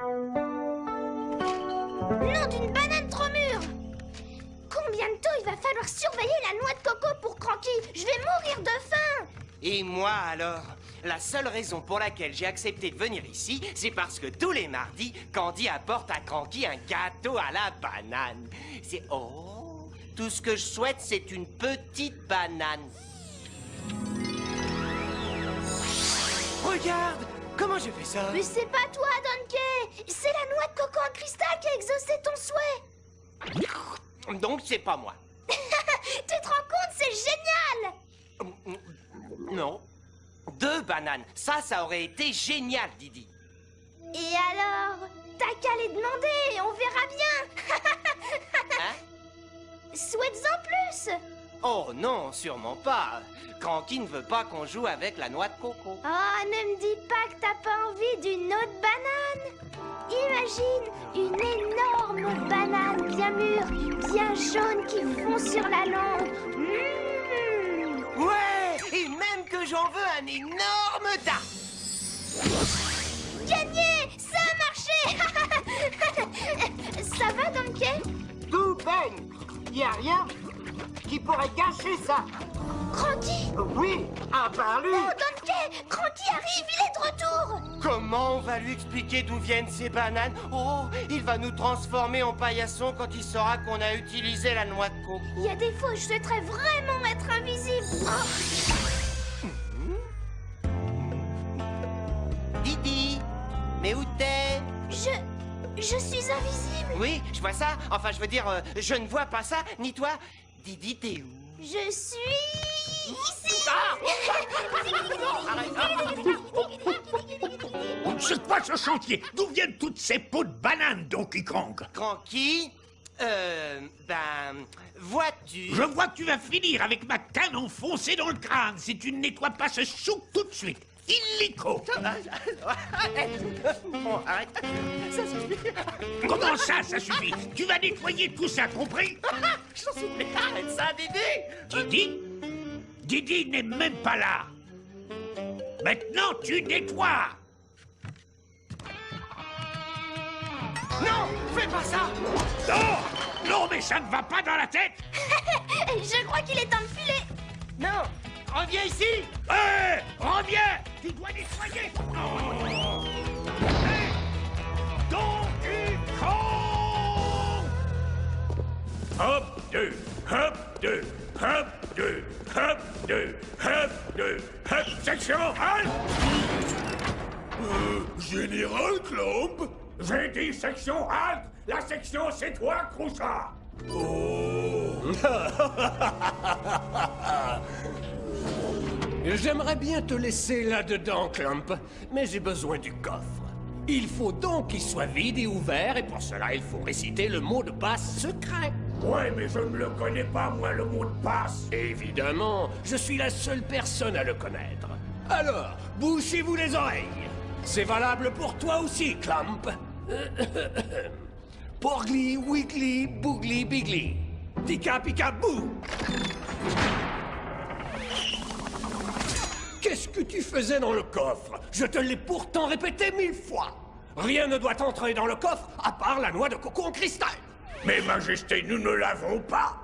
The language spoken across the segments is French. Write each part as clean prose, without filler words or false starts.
Nom d'une banane trop mûre! Combien de temps il va falloir surveiller la noix de coco pour Cranky? Je vais mourir de faim! Et moi alors? La seule raison pour laquelle j'ai accepté de venir ici, c'est parce que tous les mardis, Candy apporte à Cranky un gâteau à la banane. C'est... Oh! Tout ce que je souhaite, c'est une petite banane. Regarde! Comment j'ai fait ça? Mais c'est pas toi, Donkey! C'est la noix de coco en cristal qui a exaucé ton souhait! Donc c'est pas moi. Tu te rends compte, c'est génial! Non. 2 bananes. Ça aurait été génial, Didi. Et alors? T'as qu'à les demander, on verra bien! Hein? Souhaites-en plus! Oh non, sûrement pas. Cranky ne veut pas qu'on joue avec la noix de coco. Oh, ne me dis pas que t'as pas envie d'une autre banane! Imagine une énorme banane bien mûre, bien jaune qui fond sur la langue. Ouais! Et même que j'en veux un énorme tas! Gagné! Ça a marché! Ça va, Donkey? Tout baigne. Y a rien qui pourrait gâcher ça. Cranky! Oui, à part lui. Oh, Donkey! Cranky arrive, il est de retour! Comment on va lui expliquer d'où viennent ces bananes? Oh, il va nous transformer en paillasson quand il saura qu'on a utilisé la noix de coco. Il y a des fois où je souhaiterais vraiment être invisible. Oh. Didi, mais où t'es? Je suis invisible. Oui, je vois ça. Enfin, je veux dire, je ne vois pas ça, ni toi. Didi, t'es où? Je suis ici. Ah! C'est quoi ce chantier? D'où viennent toutes ces pots de bananes, Donkey Kong? Cranky, vois-tu... Je vois que tu vas finir avec ma canne enfoncée dans le crâne si tu ne nettoies pas ce souk tout de suite. Illico! Bon, arrête. Ça suffit. Comment ça suffit? Tu vas nettoyer tout ça, compris? J'en supplie, arrête ça, Didi. Didi? Didi n'est même pas là. Maintenant, tu nettoies. Non, fais pas ça. Non! Non, mais ça ne va pas dans la tête! Je crois qu'il est temps de filer. Non, reviens ici. Hé! Reviens! Tu dois nettoyer! Oh. Hey! Donkey Kong! Hop, 2, hop, 2, hop, 2, hop, 2, hop, 2, hop, section, halt! Général Clamp? J'ai dit section halt! La section, c'est toi, Crouchard! Oh! J'aimerais bien te laisser là-dedans, Clamp, mais j'ai besoin du coffre. Il faut donc qu'il soit vide et ouvert, et pour cela, il faut réciter le mot de passe secret. Ouais, mais je ne le connais pas, moi, le mot de passe. Évidemment, je suis la seule personne à le connaître. Alors, bouchez-vous les oreilles. C'est valable pour toi aussi, Clamp. Porgly, Wiggly, Boogly, Bigly. Tika, pika, bou. Qu'est-ce que tu faisais dans le coffre? Je te l'ai pourtant répété 1000 fois. Rien ne doit entrer dans le coffre à part la noix de coco en cristal. Mais Majesté, nous ne l'avons pas.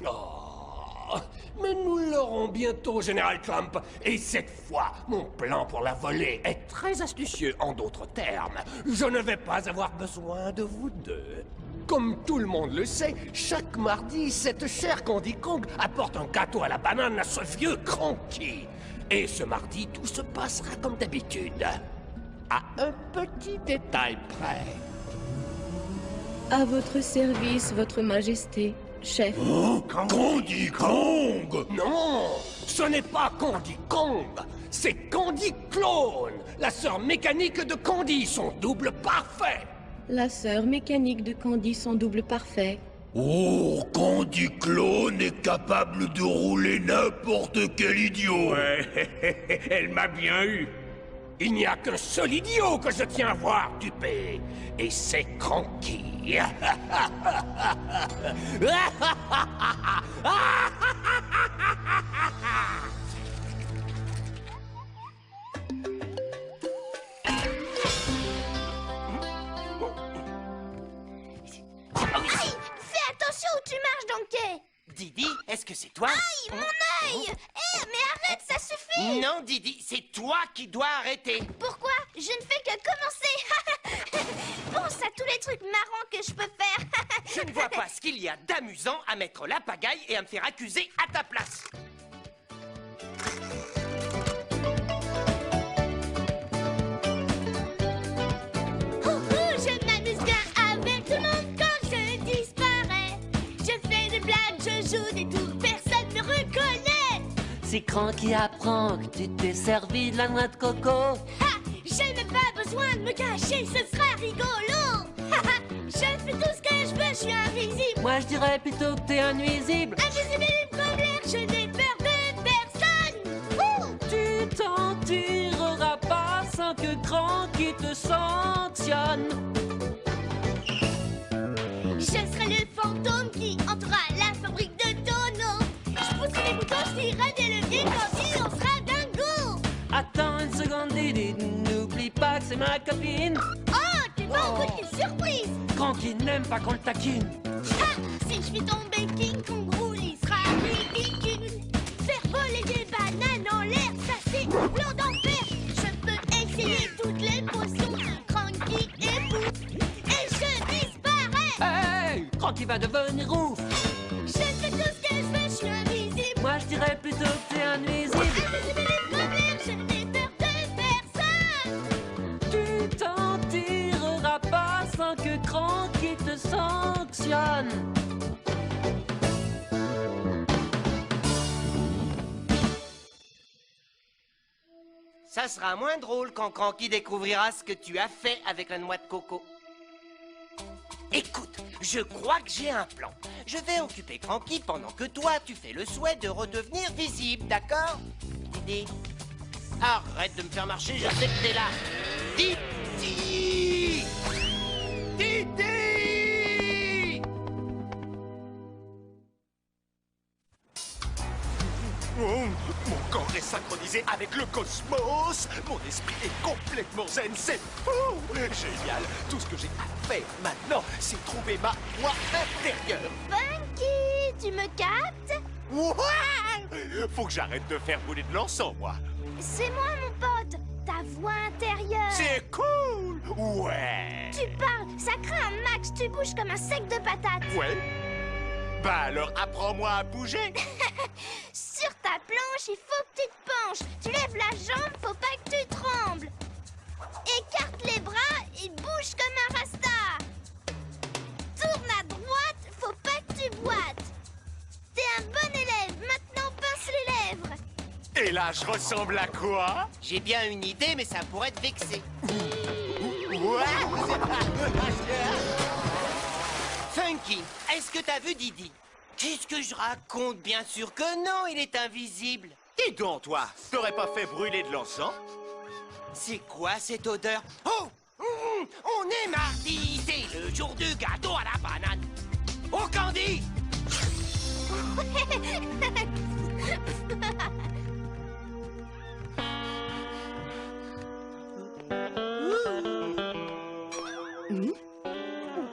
Oh, mais nous l'aurons bientôt, Général Clamp. Et cette fois, mon plan pour la voler est très astucieux. En d'autres termes, je ne vais pas avoir besoin de vous deux. Comme tout le monde le sait, chaque mardi, cette chère Candy Kong apporte un gâteau à la banane à ce vieux Cranky. Et ce mardi, tout se passera comme d'habitude. À un petit détail près. À votre service, votre majesté, chef. Oh, Candy Kong! Non, ce n'est pas Candy Kong, c'est Candy Clone, la sœur mécanique de Candy, son double parfait. La sœur mécanique de Candy, son double parfait. Oh, Candy Clone est capable de rouler n'importe quel idiot. Ouais, elle m'a bien eu. Il n'y a qu'un seul idiot que je tiens à voir, Dupé, et c'est Cranky. Est-ce que c'est toi? Aïe, mon œil! Eh, mais arrête, ça suffit! Non, Didi, c'est toi qui dois arrêter. Pourquoi? Je ne fais que commencer! Pense à tous les trucs marrants que je peux faire! Je ne vois pas ce qu'il y a d'amusant à mettre la pagaille et à me faire accuser à ta place. Je m'amuse bien avec tout le monde quand je disparais. Je fais des blagues, je joue des tours, personne ne me reconnaît. C'est Cranky apprend que tu t'es servi de la noix de coco. Ha! Je n'ai pas besoin de me cacher, ce sera rigolo. Je fais tout ce que je veux, je suis invisible. Moi je dirais plutôt que t'es innuisible. Invisible comme l'air, je n'ai peur de personne. Ouh! Tu t'en tireras pas sans que Cranky te sanctionne. Je serai le fantôme qui entrera la fabrique de tonneaux. Je pousserai les boutons, je tirerai des leviers, quand il en sera dingo. Attends une seconde, Didi, n'oublie pas que c'est ma copine. Oh, tu vas en goûter une surprise. Cranky n'aime pas qu'on le taquine. Ah, si je fais tomber King Kong roule, il sera ridicule. Faire voler des bananes en l'air, ça c'est un plan d'enfer. Je peux essayer toutes les potions, Cranky et Pouf, et je disparais. Hey, Cranky va devenir ouf. Je fais tout ce que je veux, je suis invisible. Moi je dirais plutôt que t'es innuisible. Invisible comme l'air, je n'ai peur de personne. Tu t'en tireras pas sans que Cranky te sanctionne. Ça sera moins drôle quand Cranky découvrira ce que tu as fait avec la noix de coco. Écoute, je crois que j'ai un plan. Je vais occuper Cranky pendant que toi, tu fais le souhait de redevenir visible, d'accord? Didi, arrête de me faire marcher, je sais que t'es là. Didi! Didi! Oh, mon corps est synchronisé avec le cosmos. Mon esprit est complètement zen, c'est fou. Génial. Tout ce que j'ai à faire maintenant, c'est trouver ma voix intérieure. Funky, tu me captes? Ouah! Faut que j'arrête de faire brûler de l'encens, moi. C'est moi, mon pote, ta voix intérieure. C'est cool. Ouais. Tu parles, ça craint un max, tu bouges comme un sec de patates. Ouais. Bah alors, apprends-moi à bouger. Sur ta planche, il faut que tu te penches. Tu lèves la jambe, faut pas que tu trembles. Écarte les bras et bouge comme un rasta. Tourne à droite, faut pas que tu boites. T'es un bon élève, maintenant pince les lèvres. Et là, je ressemble à quoi? J'ai bien une idée, mais ça pourrait te vexer. Funky, est-ce que t'as vu Didi? Qu'est-ce que je raconte? Bien sûr que non, il est invisible. Dis donc, toi, t'aurais pas fait brûler de l'encens? C'est quoi cette odeur? Oh! On est mardi, c'est le jour du gâteau à la banane. Oh, Candy!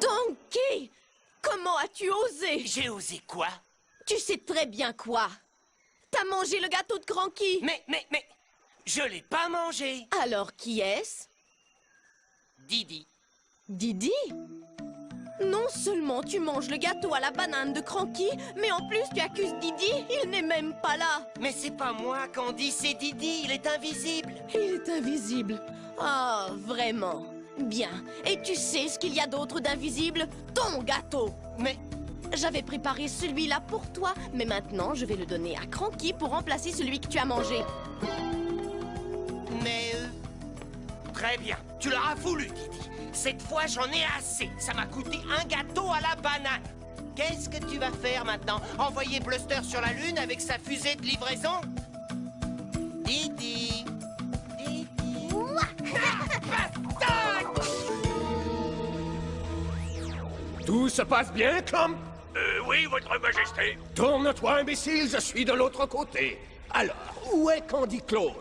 Donkey! Comment as-tu osé? J'ai osé quoi? Tu sais très bien quoi. T'as mangé le gâteau de Cranky. Mais, je l'ai pas mangé. Alors qui est-ce? Didi. Didi? Non seulement tu manges le gâteau à la banane de Cranky, mais en plus tu accuses Didi, il n'est même pas là. Mais c'est pas moi, Candy, c'est Didi, il est invisible. Il est invisible. Ah, vraiment. Bien. Et tu sais ce qu'il y a d'autre d'invisible? Ton gâteau. Mais... J'avais préparé celui-là pour toi, mais maintenant je vais le donner à Cranky pour remplacer celui que tu as mangé. Mais... Très bien, tu l'auras voulu, Didi. Cette fois, j'en ai assez. Ça m'a coûté un gâteau à la banane. Qu'est-ce que tu vas faire maintenant? Envoyer Bluster sur la Lune avec sa fusée de livraison? Didi. Didi. Tout se passe bien, Clump? Oui, votre majesté. Tourne-toi, imbécile, je suis de l'autre côté. Alors, où est Candy Clone?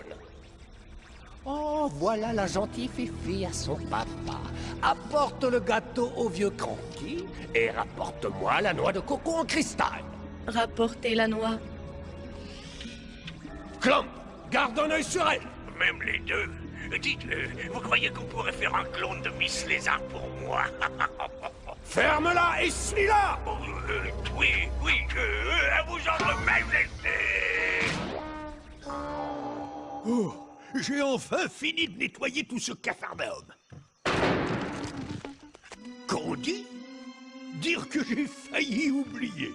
Oh, voilà la gentille Fifi à son papa. Apporte le gâteau au vieux Cranky et rapporte-moi la noix de coco en cristal. rapporter la noix. Clamp, garde un œil sur elle. Même les deux. Dites-le, vous croyez qu'on pourrait faire un clone de Miss Lézard pour moi? Ferme-la et suis-la. Oui, à vous en majesté. Oh, j'ai enfin fini de nettoyer tout ce capharnaüm. Candy? Dire que j'ai failli oublier.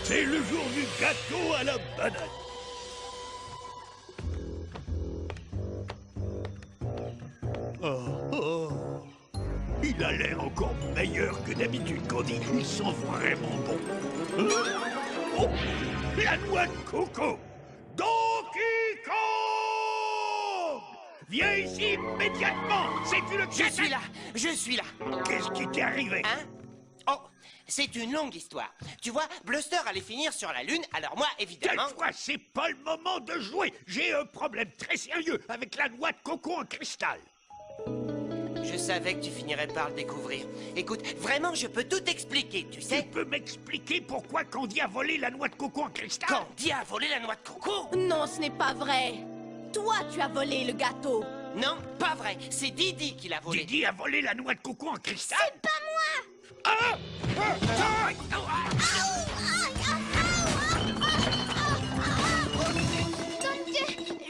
C'est le jour du gâteau à la banane. Oh. Il a l'air encore meilleur que d'habitude, Candy. Il sent vraiment bon. Oh, la noix de coco. Donkey Kong! Viens ici immédiatement. C'est une... Je suis là. Qu'est-ce qui t'est arrivé? Hein? Oh, c'est une longue histoire. Tu vois, Bluster allait finir sur la Lune, alors moi, évidemment... Cette fois, c'est pas le moment de jouer. J'ai un problème très sérieux avec la noix de coco en cristal. Je savais que tu finirais par le découvrir. Écoute, vraiment, je peux tout expliquer, tu sais. Tu peux m'expliquer pourquoi Candy a volé la noix de coco en cristal? Candy a volé la noix de coco? Non, ce n'est pas vrai. Toi, tu as volé le gâteau. Non, pas vrai. C'est Didi qui l'a volé. Didi a volé la noix de coco en cristal? C'est pas moi! Ah! Donc,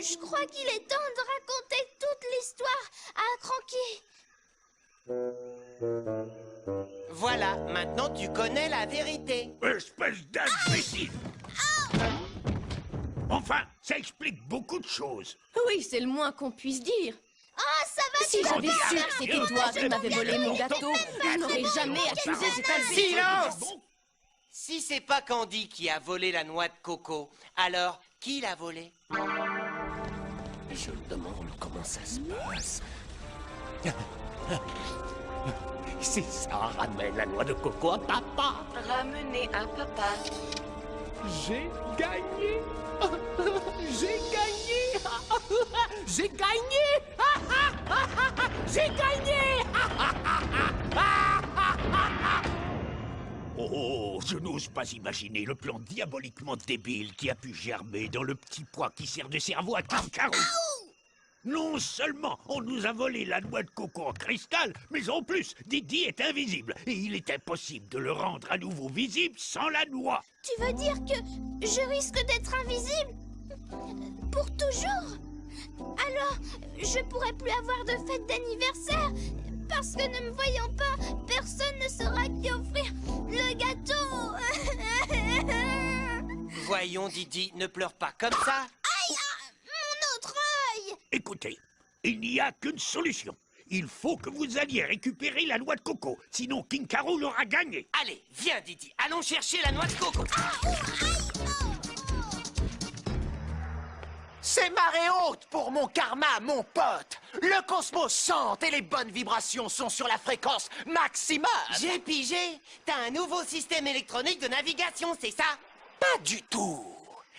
je crois qu'il est temps de raconter toute l'histoire à Cranky. Voilà, maintenant tu connais la vérité. Espèce d'imbécile! Enfin, ça explique beaucoup de choses. Oui, c'est le moins qu'on puisse dire. Oh, ça va, Si tu vas j'avais bien, su là. que c'était toi qui m'avais volé mon gâteau, je n'aurais jamais accusé cet imbécile. Silence! Si c'est pas Candy qui a volé la noix de coco, alors qui l'a volé? Je me demande comment ça se passe. C'est ça, ramène la noix de coco à papa. Ramener à papa. J'ai gagné. J'ai gagné. J'ai gagné. J'ai gagné. Oh, je n'ose pas imaginer le plan diaboliquement débile qui a pu germer dans le petit pois qui sert de cerveau à King Carou. Non seulement on nous a volé la noix de coco en cristal, mais en plus, Didi est invisible et il est impossible de le rendre à nouveau visible sans la noix. Tu veux dire que je risque d'être invisible? Pour toujours? Alors, je pourrais plus avoir de fête d'anniversaire? Parce que ne me voyant pas, personne ne saura qui offrir le gâteau. Voyons, Didi, ne pleure pas comme ça. Aïe, mon autre œil! Écoutez, il n'y a qu'une solution. Il faut que vous alliez récupérer la noix de coco, sinon King Carou l'aura gagnée. Allez, viens, Didi, allons chercher la noix de coco. C'est marée haute pour mon karma, mon pote. Le cosmos chante et les bonnes vibrations sont sur la fréquence maximum. J'ai pigé. T'as un nouveau système électronique de navigation, c'est ça? Pas du tout.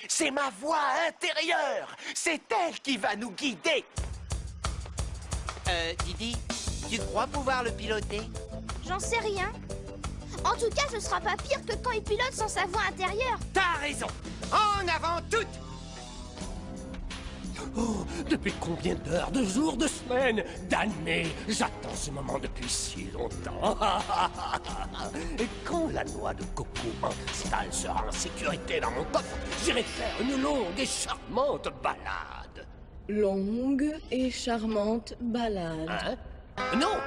C'est ma voix intérieure. C'est elle qui va nous guider. Didi, tu crois pouvoir le piloter? J'en sais rien. En tout cas, ce sera pas pire que quand il pilote sans sa voix intérieure. T'as raison. En avant toutes. Oh, depuis combien d'heures, de jours, de semaines, d'années, j'attends ce moment depuis si longtemps. Et quand la noix de coco en cristal sera en sécurité dans mon coffre, j'irai faire une longue et charmante balade. Longue et charmante balade. Hein? Non!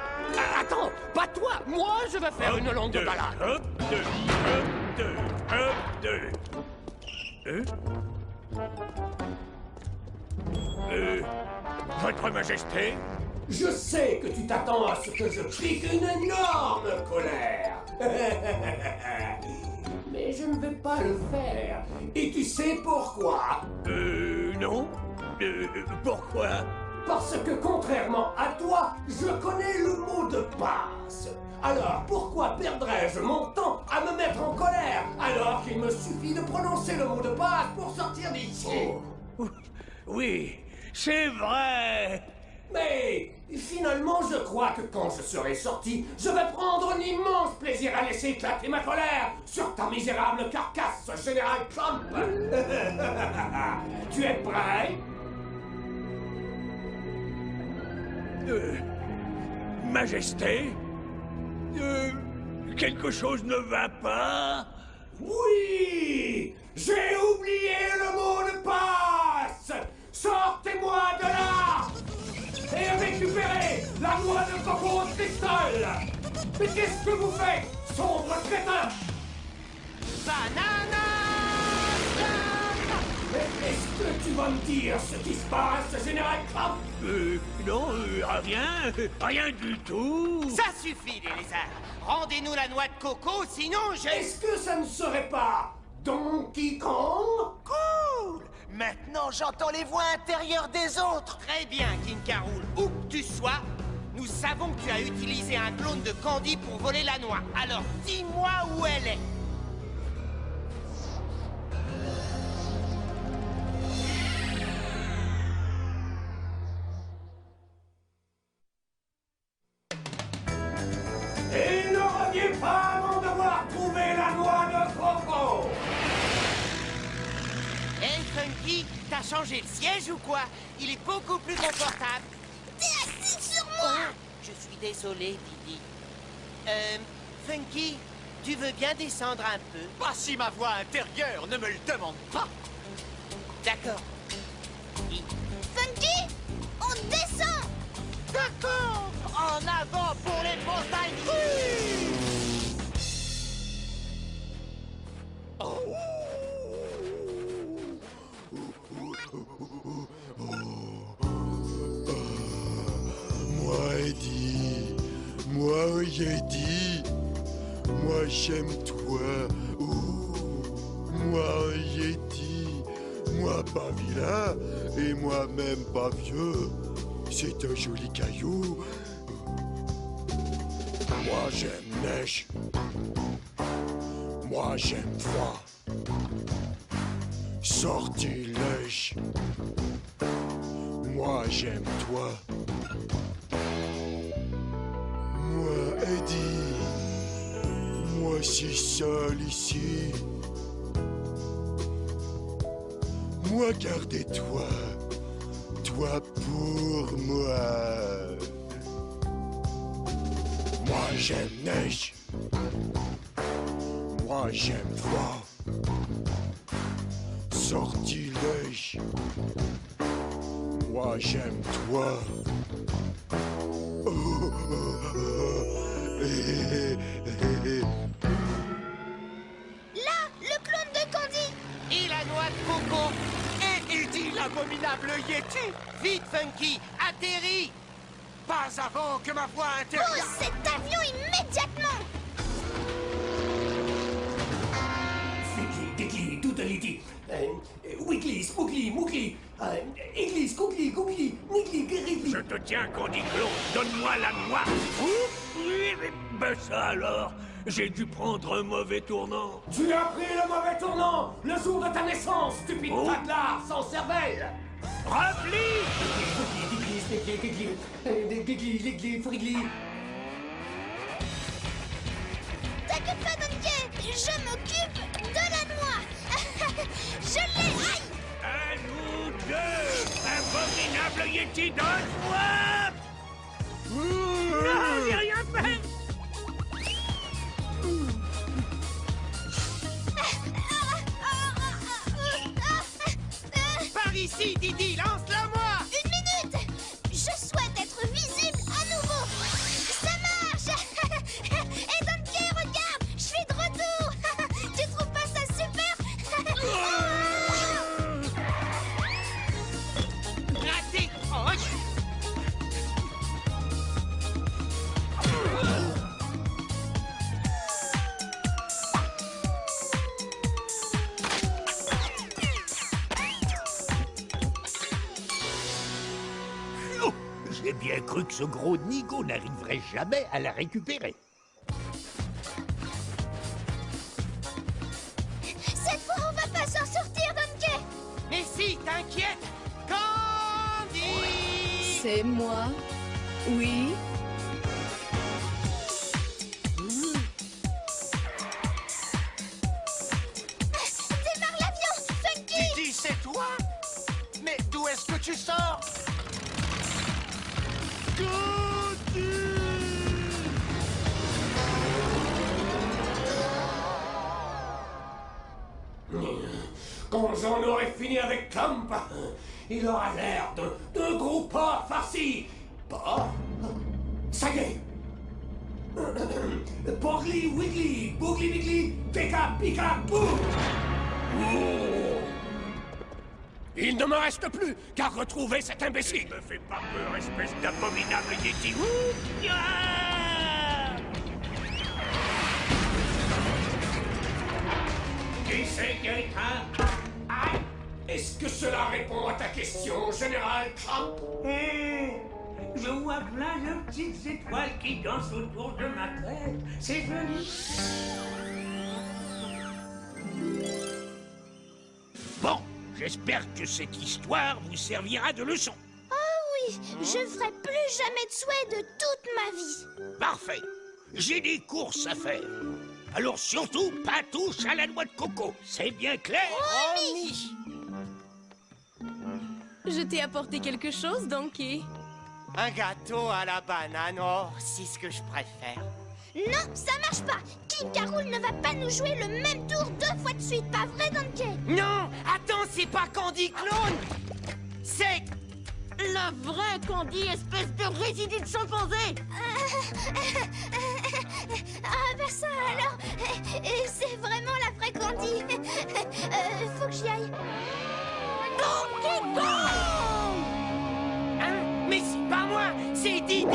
Attends, pas toi! Moi, je vais faire une longue balade. Hop, deux, hop, deux. Votre Majesté? Je sais que tu t'attends à ce que je pique une énorme colère. Mais je ne vais pas le faire. Et tu sais pourquoi? Non. Pourquoi? Parce que contrairement à toi, je connais le mot de passe. Alors pourquoi perdrais-je mon temps à me mettre en colère alors qu'il me suffit de prononcer le mot de passe pour sortir d'ici? Oh. Oui, c'est vrai. Mais finalement, je crois que quand je serai sorti, je vais prendre un immense plaisir à laisser éclater ma colère sur ta misérable carcasse, Général Trump. Tu es prêt? Majesté? Quelque chose ne va pas? Oui! J'ai oublié le mot de passe! Sortez-moi de là! Et récupérez la noix de coco au cristal! Mais qu'est-ce que vous faites, sombre crétin? Banana! Mais est-ce que tu vas me dire ce qui se passe, Général Trump? Non, rien du tout. Ça suffit, les lézards. Rendez-nous la noix de coco, sinon je... Est-ce que ça ne serait pas Donkey Kong? Cool! Maintenant, j'entends les voix intérieures des autres. Très bien, King K. Rool. Où que tu sois, nous savons que tu as utilisé un clone de Candy pour voler la noix. Alors, dis-moi où elle est. Et ne reviens pas avant d'avoir trouvé la noix de coco! Hey, Funky, t'as changé le siège ou quoi? Il est beaucoup plus confortable. T'es assis sur moi! Je suis désolé, Didi. Funky, tu veux bien descendre un peu? Pas si ma voix intérieure ne me le demande pas. D'accord. Funky, on descend! D'accord! En avant pour les montagnes! Moi, Eddie, moi, Yeti, moi, j'aime toi. Moi, Yeti, moi, pas vilain, et moi-même pas vieux. C'est un joli caillou. Moi, j'aime neige. Moi, j'aime froid. Sortilège. Moi, j'aime toi. Moi, Eddie. Moi, si seul ici. Moi, gardez-toi. Toi pour moi. Moi, j'aime neige. Moi, j'aime froid. Sortilège. Moi, j'aime toi. Oh, oh, oh, oh. Là, le clone de Candy! Et la noix de coco. Et Eddie, l'abominable Yeti! Vite, Funky, atterris. Pas avant que ma voix intérieure... Pousse cet avion immédiatement! Diggly, Doodality, Wiggly, Spoogly, Moogly, Igly, Scoogly, Googly, Niggly, Griggly. Je te tiens, Candy Clone. Donne-moi la noix. Ben ça alors, j'ai dû prendre un mauvais tournant. Tu as pris le mauvais tournant le jour de ta naissance, stupide Oh. taglard sans cervelle. Repli! T'inquiète pas, Donkey! Je m'occupe de la noix! Je l'ai! Aïe! À nous deux, abominable Yeti, donne-moi! Non, j'ai rien fait! Par ici, Didi, lance-la-moi. Une minute! Je souhaite être visible à nouveau! Ça marche! Et Donkey, regarde! Je suis de retour! Tu trouves pas ça super? Raté. Oh, Oh, j'ai bien cru que ce gros nigo n'arriverait jamais à la récupérer. Cette fois, on va pas s'en sortir, Donkey! mais si, t'inquiète. Candy. C'est moi. Oui. Démarre l'avion, Funky! Didi, c'est toi? Mais d'où est-ce que tu sors? Quand j'en aurai fini avec Clump, il aura l'air d'un gros porc farci. Porc? Ça y est. Porgly Wiggly, Boogly Wiggly, Pika Pika Boo. Il ne me reste plus qu'à retrouver cet imbécile. Ne me fais pas peur, espèce d'abominable Yeti. Qui c'est quelqu'un? Aïe! Est-ce que cela répond à ta question, Général Trump? Je vois plein de petites étoiles qui dansent autour de ma tête. C'est joli. Bon, j'espère que cette histoire vous servira de leçon. Oh oui, je ferai plus jamais de souhait de toute ma vie. Parfait. J'ai des courses à faire. Alors surtout, pas touche à la noix de coco. C'est bien clair? Promis. Je t'ai apporté quelque chose, Donkey. Un gâteau à la banane, oh, c'est ce que je préfère. Non, ça marche pas. King K. Rool ne va pas nous jouer le même tour 2 fois de suite, pas vrai, Donkey? Non, attends, c'est pas Candy Clone. C'est... La vraie Candy, espèce de résidu de chimpanzé. Ah bah ça alors, c'est vraiment la vraie Candy. Faut que j'y aille. Donkey Kong! Hein? Mais c'est pas moi, c'est Didi.